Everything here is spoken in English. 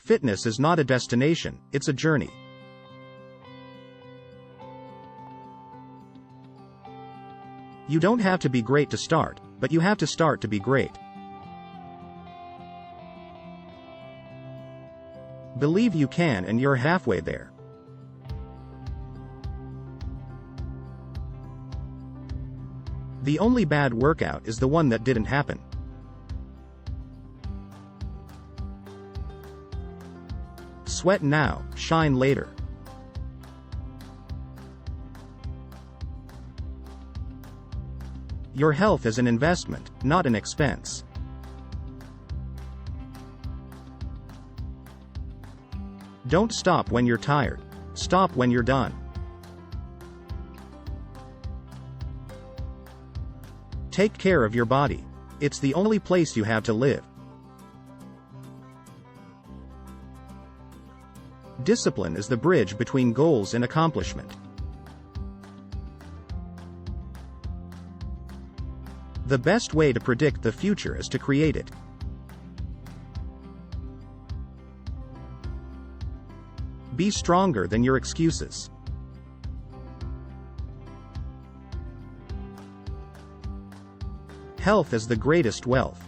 Fitness is not a destination, it's a journey. You don't have to be great to start, but you have to start to be great. Believe you can and you're halfway there. The only bad workout is the one that didn't happen. Sweat now, shine later. Your health is an investment, not an expense. Don't stop when you're tired. Stop when you're done. Take care of your body. It's the only place you have to live. Discipline is the bridge between goals and accomplishment. The best way to predict the future is to create it. Be stronger than your excuses. Health is the greatest wealth.